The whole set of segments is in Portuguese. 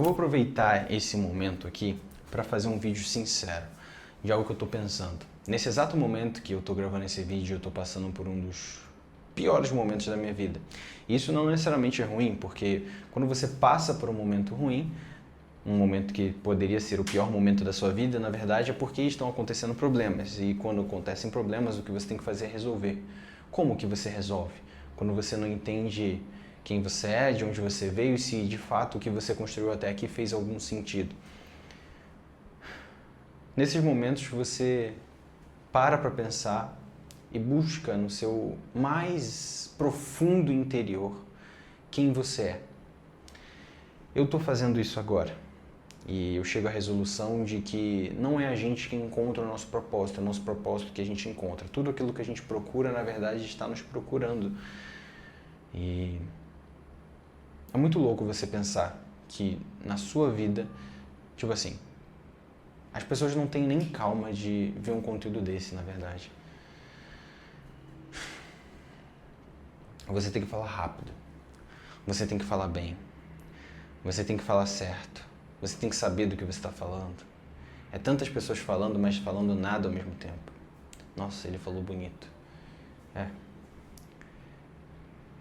Eu vou aproveitar esse momento aqui para fazer um vídeo sincero de algo que eu estou pensando. Nesse exato momento que eu estou gravando esse vídeo, eu estou passando por um dos piores momentos da minha vida. E isso não necessariamente é ruim, porque quando você passa por um momento ruim, um momento que poderia ser o pior momento da sua vida, na verdade é porque estão acontecendo problemas. E quando acontecem problemas, o que você tem que fazer é resolver. Como que você resolve? Quando você não entende quem você é, de onde você veio e se de fato o que você construiu até aqui fez algum sentido. Nesses momentos você para pensar e busca no seu mais profundo interior quem você é. Eu estou fazendo isso agora e eu chego à resolução de que não é a gente que encontra o nosso propósito, é o nosso propósito que a gente encontra. Tudo aquilo que a gente procura, na verdade, está nos procurando. E é muito louco você pensar que na sua vida, tipo assim, as pessoas não têm nem calma de ver um conteúdo desse, na verdade. Você tem que falar rápido, você tem que falar bem, você tem que falar certo, você tem que saber do que você está falando. É tantas pessoas falando, mas falando nada ao mesmo tempo. Nossa, ele falou bonito.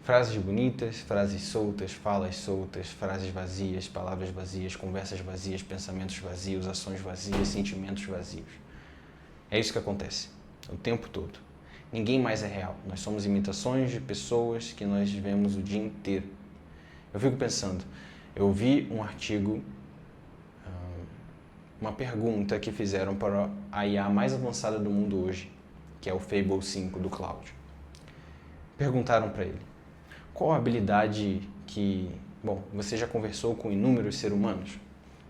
Frases bonitas, frases soltas, frases vazias, palavras vazias, conversas vazias, pensamentos vazios, ações vazias, sentimentos vazios. É isso que acontece o tempo todo. Ninguém mais é real. Nós somos imitações de pessoas que nós vemos o dia inteiro. Eu fico pensando, eu vi um artigo, uma pergunta que fizeram para a IA mais avançada do mundo hoje, que é o Fable 5 do Cloud. Perguntaram para ele, qual a habilidade que... Bom, você já conversou com inúmeros seres humanos?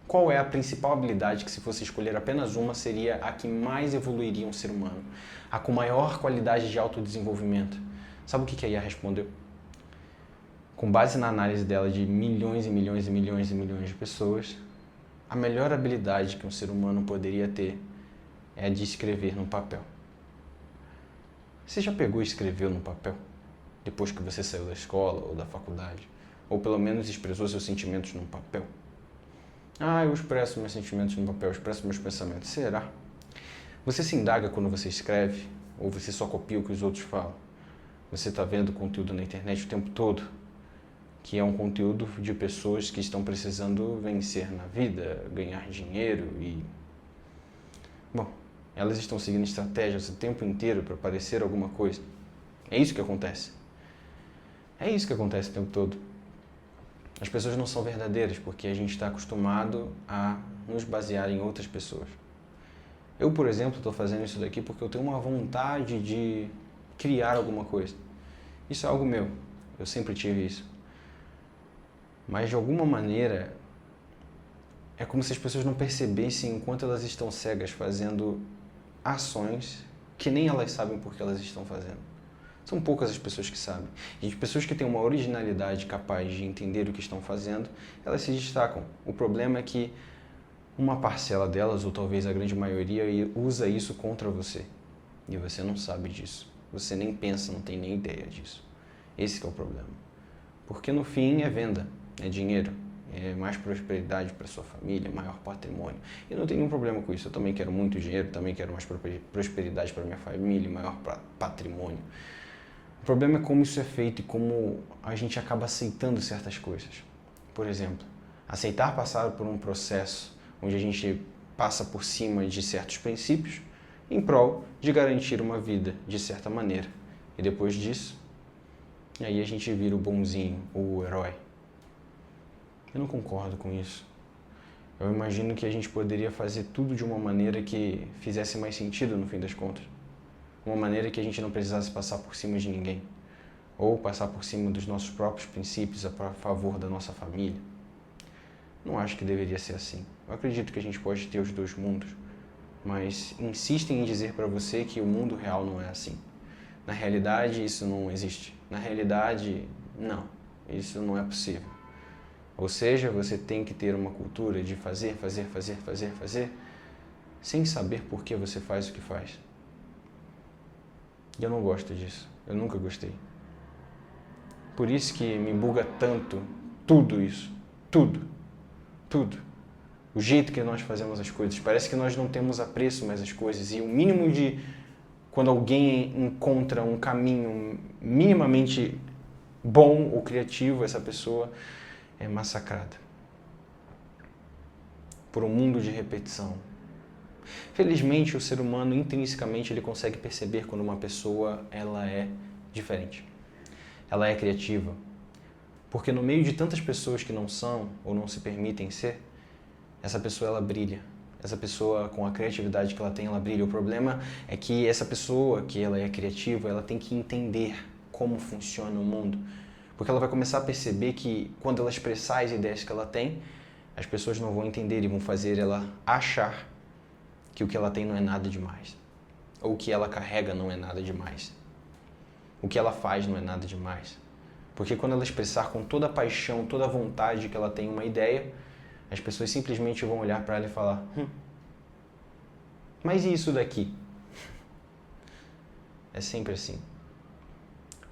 Qual é a principal habilidade que, se fosse escolher apenas uma, seria a que mais evoluiria um ser humano? A com maior qualidade de autodesenvolvimento? Sabe o que a IA respondeu? Com base na análise dela de milhões e milhões e milhões e milhões de pessoas, a melhor habilidade que um ser humano poderia ter é a de escrever no papel. Você já pegou e escreveu no papel? Depois que você saiu da escola ou da faculdade? Ou pelo menos expressou seus sentimentos no papel? Ah, eu expresso meus sentimentos no papel, eu expresso meus pensamentos. Será? Você se indaga quando você escreve? Ou você só copia o que os outros falam? Você está vendo conteúdo na internet o tempo todo? Que é um conteúdo de pessoas que estão precisando vencer na vida, ganhar dinheiro e... Bom, elas estão seguindo estratégias o tempo inteiro para parecer alguma coisa. É isso que acontece. É isso que acontece o tempo todo. As pessoas não são verdadeiras porque a gente está acostumado a nos basear em outras pessoas. Eu, por exemplo, estou fazendo isso daqui porque eu tenho uma vontade de criar alguma coisa. Isso é algo meu. Eu sempre tive isso. Mas, de alguma maneira, é como se as pessoas não percebessem enquanto elas estão cegas fazendo ações que nem elas sabem por que elas estão fazendo. São poucas as pessoas que sabem. E as pessoas que têm uma originalidade capaz de entender o que estão fazendo, elas se destacam. O problema é que uma parcela delas, ou talvez a grande maioria, usa isso contra você. E você não sabe disso. Você nem pensa, não tem nem ideia disso. Esse que é o problema. Porque no fim é venda, é dinheiro, é mais prosperidade para sua família, maior patrimônio. E não tem nenhum problema com isso. Eu também quero muito dinheiro, também quero mais prosperidade para minha família, maior patrimônio. O problema é como isso é feito e como a gente acaba aceitando certas coisas. Por exemplo, aceitar passar por um processo onde a gente passa por cima de certos princípios em prol de garantir uma vida de certa maneira. E depois disso, aí a gente vira o bonzinho, o herói. Eu não concordo com isso. Eu imagino que a gente poderia fazer tudo de uma maneira que fizesse mais sentido no fim das contas. Uma maneira que a gente não precisasse passar por cima de ninguém. Ou passar por cima dos nossos próprios princípios a favor da nossa família. Não acho que deveria ser assim. Eu acredito que a gente pode ter os dois mundos. Mas insistem em dizer para você que o mundo real não é assim. Na realidade, isso não existe. Na realidade, não. Isso não é possível. Ou seja, você tem que ter uma cultura de fazer, sem saber por que você faz o que faz. E eu não gosto disso. Eu nunca gostei. Por isso que me buga tanto tudo isso. Tudo. Tudo. O jeito que nós fazemos as coisas. Parece que nós não temos apreço mais às coisas. E o mínimo de... Quando alguém encontra um caminho minimamente bom ou criativo, essa pessoa é massacrada por um mundo de repetição. Felizmente, o ser humano, intrinsecamente, ele consegue perceber quando uma pessoa ela é diferente. Ela é criativa. Porque no meio de tantas pessoas que não são ou não se permitem ser, essa pessoa ela brilha. Essa pessoa, com a criatividade que ela tem, ela brilha. O problema é que essa pessoa, que ela é criativa, ela tem que entender como funciona o mundo. Porque ela vai começar a perceber que, quando ela expressar as ideias que ela tem, as pessoas não vão entender e vão fazer ela achar que o que ela tem não é nada demais. Ou o que ela carrega não é nada demais. O que ela faz não é nada demais. Porque quando ela expressar com toda a paixão, toda a vontade que ela tem uma ideia, as pessoas simplesmente vão olhar para ela e falar: mas e isso daqui? É sempre assim.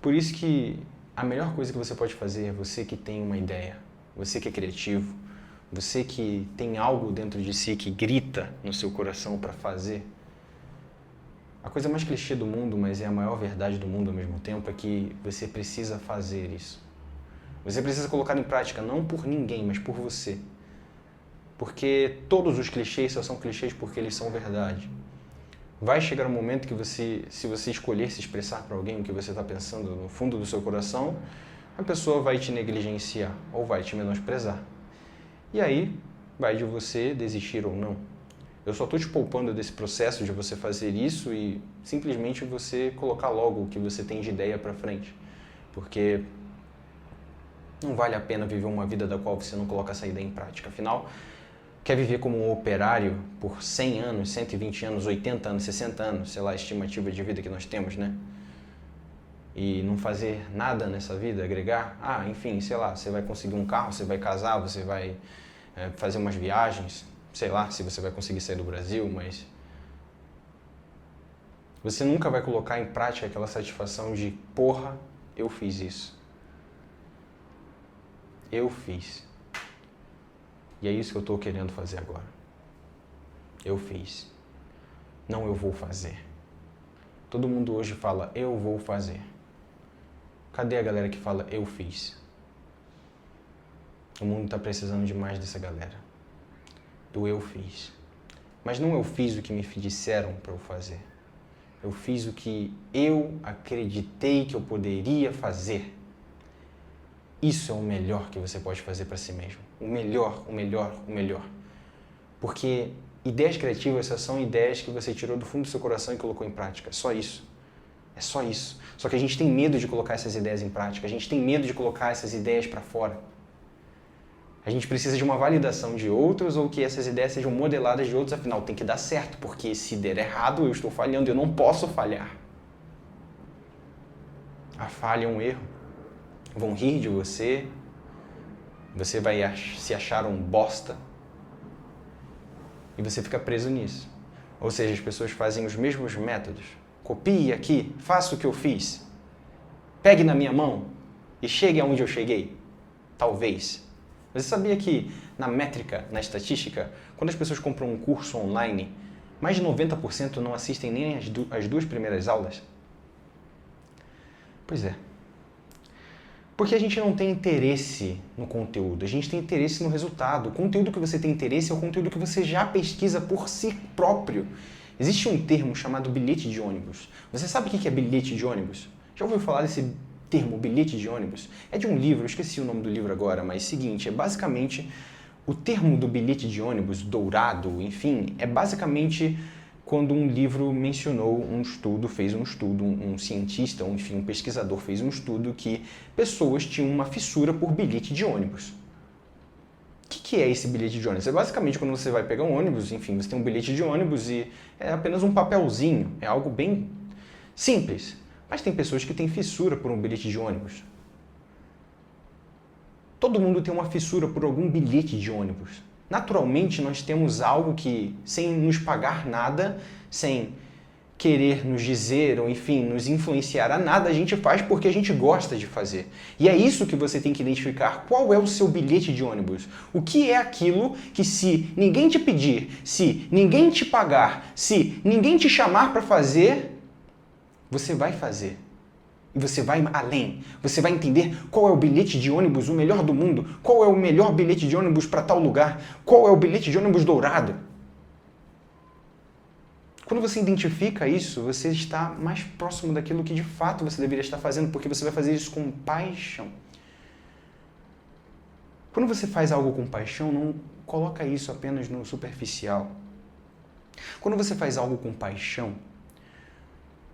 Por isso que a melhor coisa que você pode fazer, você que tem uma ideia, você que é criativo, você que tem algo dentro de si que grita no seu coração para fazer, a coisa mais clichê do mundo, mas é a maior verdade do mundo ao mesmo tempo, é que você precisa fazer isso. Você precisa colocar em prática, não por ninguém, mas por você. Porque todos os clichês só são clichês porque eles são verdade. Vai chegar um momento que você, se você escolher se expressar para alguém o que você está pensando no fundo do seu coração, a pessoa vai te negligenciar ou vai te menosprezar. E aí, vai de você desistir ou não. Eu só estou te poupando desse processo de você fazer isso e simplesmente você colocar logo o que você tem de ideia para frente. Porque não vale a pena viver uma vida da qual você não coloca essa ideia em prática. Afinal, quer viver como um operário por 100 anos, 120 anos, 80 anos, 60 anos, sei lá, a estimativa de vida que nós temos, né? E não fazer nada nessa vida, agregar? Enfim, sei lá, você vai conseguir um carro, você vai casar, você vai fazer umas viagens, sei lá, se você vai conseguir sair do Brasil, mas você nunca vai colocar em prática aquela satisfação de, porra, eu fiz isso. Eu fiz. E é isso que eu estou querendo fazer agora. Eu fiz. Não, eu vou fazer. Todo mundo hoje fala, eu vou fazer. Cadê a galera que fala, eu fiz? O mundo está precisando demais dessa galera. Do eu fiz. Mas não eu fiz o que me disseram para eu fazer. Eu fiz o que eu acreditei que eu poderia fazer. Isso é o melhor que você pode fazer para si mesmo. O melhor, o melhor, o melhor. Porque ideias criativas só são ideias que você tirou do fundo do seu coração e colocou em prática. É só isso. É só isso. Só que a gente tem medo de colocar essas ideias em prática. A gente tem medo de colocar essas ideias para fora. A gente precisa de uma validação de outros ou que essas ideias sejam modeladas de outros. Afinal, tem que dar certo, porque se der errado, eu estou falhando. Eu não posso falhar. A falha é um erro. Vão rir de você. Você vai se achar um bosta. E você fica preso nisso. Ou seja, as pessoas fazem os mesmos métodos. Copie aqui, faça o que eu fiz. Pegue na minha mão e chegue aonde eu cheguei. Talvez. Você sabia que na métrica, na estatística, quando as pessoas compram um curso online, mais de 90% não assistem nem as duas primeiras aulas? Pois é. Porque a gente não tem interesse no conteúdo, a gente tem interesse no resultado. O conteúdo que você tem interesse é o conteúdo que você já pesquisa por si próprio. Existe um termo chamado bilhete de ônibus. Você sabe o que é bilhete de ônibus? Já ouviu falar desse termo, bilhete de ônibus? É de um livro, eu esqueci o nome do livro agora, mas seguinte, é basicamente o termo do bilhete de ônibus, dourado, enfim, é basicamente quando um livro mencionou um estudo, fez um estudo, um cientista, ou enfim, um pesquisador fez um estudo que pessoas tinham uma fissura por bilhete de ônibus. O que é esse bilhete de ônibus? É basicamente quando você vai pegar um ônibus, enfim, você tem um bilhete de ônibus e é apenas um papelzinho, é algo bem simples. Mas tem pessoas que têm fissura por um bilhete de ônibus. Todo mundo tem uma fissura por algum bilhete de ônibus. Naturalmente, nós temos algo que, sem nos pagar nada, sem querer nos dizer, ou enfim, nos influenciar a nada, a gente faz porque a gente gosta de fazer. E é isso que você tem que identificar. Qual é o seu bilhete de ônibus? O que é aquilo que, se ninguém te pedir, se ninguém te pagar, se ninguém te chamar para fazer, você vai fazer. E você vai além. Você vai entender qual é o bilhete de ônibus, o melhor do mundo. Qual é o melhor bilhete de ônibus para tal lugar. Qual é o bilhete de ônibus dourado. Quando você identifica isso, você está mais próximo daquilo que de fato você deveria estar fazendo, porque você vai fazer isso com paixão. Quando você faz algo com paixão, não coloca isso apenas no superficial. Quando você faz algo com paixão,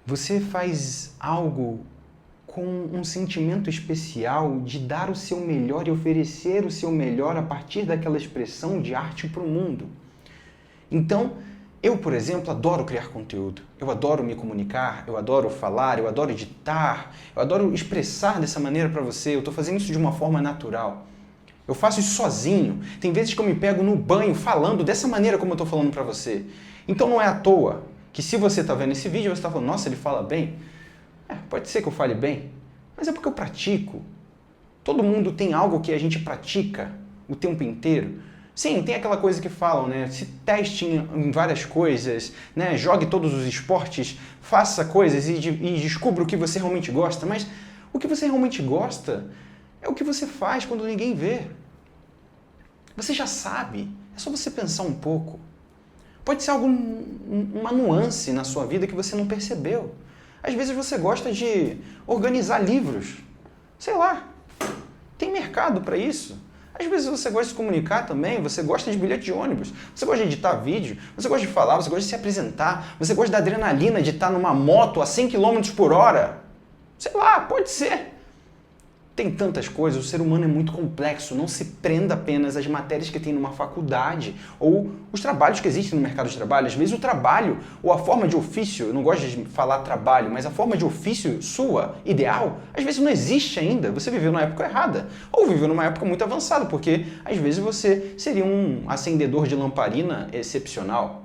você faz algo com um sentimento especial de dar o seu melhor e oferecer o seu melhor a partir daquela expressão de arte para o mundo. Então, eu, por exemplo, adoro criar conteúdo. Eu adoro me comunicar, eu adoro falar, eu adoro editar, eu adoro expressar dessa maneira para você. Eu estou fazendo isso de uma forma natural. Eu faço isso sozinho. Tem vezes que eu me pego no banho falando dessa maneira como eu estou falando para você. Então não é à toa que, se você está vendo esse vídeo, você está falando, nossa, ele fala bem. Pode ser que eu fale bem, mas é porque eu pratico. Todo mundo tem algo que a gente pratica o tempo inteiro. Sim, tem aquela coisa que falam, né? Se teste em várias coisas, né? Jogue todos os esportes, faça coisas e descubra o que você realmente gosta. Mas o que você realmente gosta é o que você faz quando ninguém vê. Você já sabe, é só você pensar um pouco. Pode ser uma nuance na sua vida que você não percebeu. Às vezes você gosta de organizar livros. Sei lá, tem mercado para isso. Às vezes você gosta de se comunicar também, você gosta de bilhete de ônibus, você gosta de editar vídeo, você gosta de falar, você gosta de se apresentar, você gosta da adrenalina de estar numa moto a 100 km por hora. Sei lá, pode ser. Tem tantas coisas, o ser humano é muito complexo, não se prenda apenas às matérias que tem numa faculdade ou os trabalhos que existem no mercado de trabalho. Às vezes o trabalho ou a forma de ofício, eu não gosto de falar trabalho, mas a forma de ofício sua, ideal, às vezes não existe ainda. Você viveu na época errada ou viveu numa época muito avançada, porque às vezes você seria um acendedor de lamparina excepcional.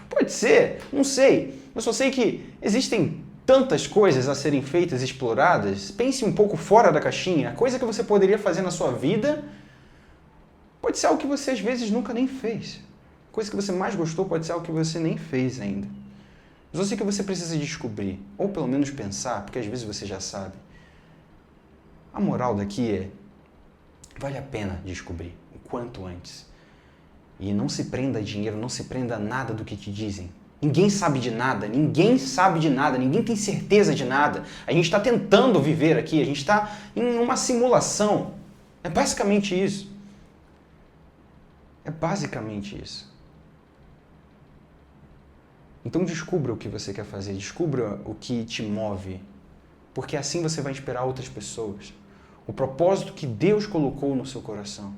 Pode ser, não sei. Eu só sei que existem tantas coisas a serem feitas e exploradas. Pense um pouco fora da caixinha. A coisa que você poderia fazer na sua vida pode ser algo que você às vezes nunca nem fez. A coisa que você mais gostou pode ser algo que você nem fez ainda. Mas eu sei que você precisa descobrir, ou pelo menos pensar, porque às vezes você já sabe. A moral daqui é, vale a pena descobrir o quanto antes. E não se prenda a dinheiro, não se prenda a nada do que te dizem. Ninguém sabe de nada, ninguém sabe de nada, ninguém tem certeza de nada. A gente está tentando viver aqui, a gente está em uma simulação. É basicamente isso. É basicamente isso. Então descubra o que você quer fazer, descubra o que te move, porque assim você vai inspirar outras pessoas. O propósito que Deus colocou no seu coração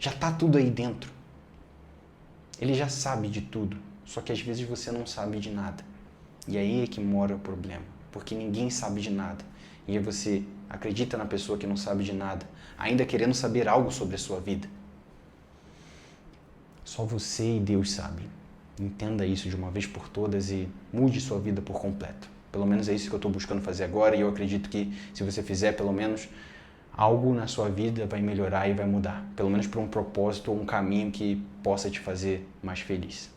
já está tudo aí dentro. Ele já sabe de tudo. Só que às vezes você não sabe de nada. E aí é que mora o problema. Porque ninguém sabe de nada. E aí você acredita na pessoa que não sabe de nada, ainda querendo saber algo sobre a sua vida. Só você e Deus sabem. Entenda isso de uma vez por todas e mude sua vida por completo. Pelo menos é isso que eu estou buscando fazer agora, e eu acredito que se você fizer, pelo menos algo na sua vida vai melhorar e vai mudar. Pelo menos para um propósito ou um caminho que possa te fazer mais feliz.